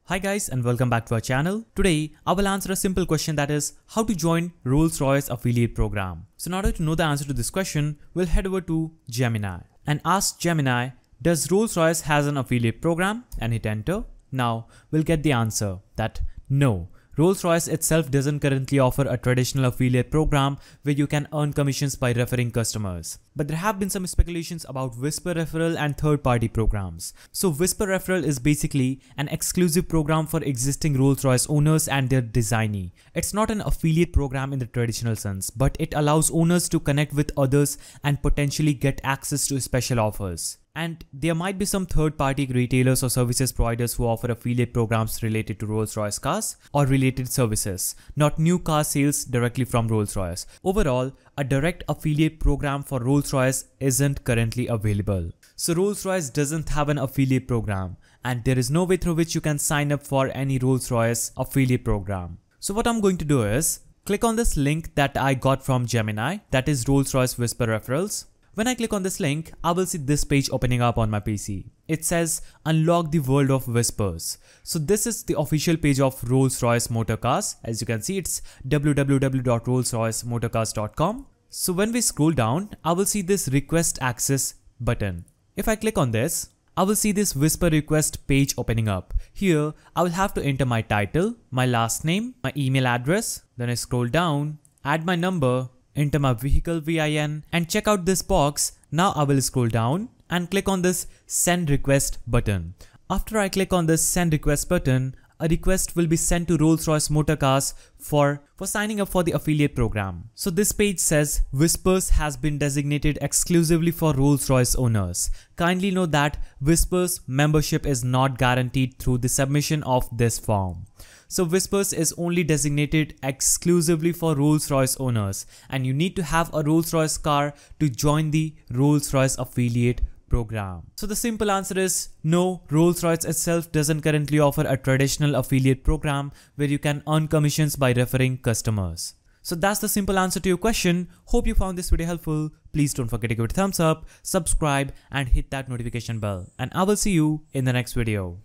Hi guys and welcome back to our channel. Today I will answer a simple question, that is how to join Rolls-Royce affiliate program. So in order to know the answer to this question, we'll head over to Gemini and ask Gemini, does Rolls-Royce has an affiliate program, and hit enter. Now we'll get the answer that no. Rolls-Royce itself doesn't currently offer a traditional affiliate program where you can earn commissions by referring customers. But there have been some speculations about Whisper Referral and third-party programs. So Whisper Referral is basically an exclusive program for existing Rolls-Royce owners and their designee. It's not an affiliate program in the traditional sense, but it allows owners to connect with others and potentially get access to special offers. And there might be some third-party retailers or services providers who offer affiliate programs related to Rolls-Royce cars or related services, not new car sales directly from Rolls-Royce. Overall, a direct affiliate program for Rolls-Royce isn't currently available. So Rolls-Royce doesn't have an affiliate program, and there is no way through which you can sign up for any Rolls-Royce affiliate program. So what I'm going to do is click on this link that I got from Gemini, that is Rolls-Royce Whisper Referrals. When I click on this link, I will see this page opening up on my PC. It says unlock the world of whispers. So this is the official page of Rolls-Royce Motor Cars. As you can see, it's www.rollsroycemotorcars.com. So when we scroll down, I will see this request access button. If I click on this, I will see this whisper request page opening up. Here, I will have to enter my title, my last name, my email address. Then I scroll down, add my number, enter my vehicle VIN and check out this box. Now I will scroll down and click on this send request button. After I click on this send request button, a request will be sent to Rolls-Royce Motor Cars for signing up for the affiliate program. So this page says Whispers has been designated exclusively for Rolls-Royce owners. Kindly note that Whispers membership is not guaranteed through the submission of this form. So Whispers is only designated exclusively for Rolls-Royce owners, and you need to have a Rolls-Royce car to join the Rolls-Royce affiliate program. So the simple answer is no, Rolls-Royce itself doesn't currently offer a traditional affiliate program where you can earn commissions by referring customers. So that's the simple answer to your question. Hope you found this video helpful. Please don't forget to give it a thumbs up, subscribe and hit that notification bell, and I will see you in the next video.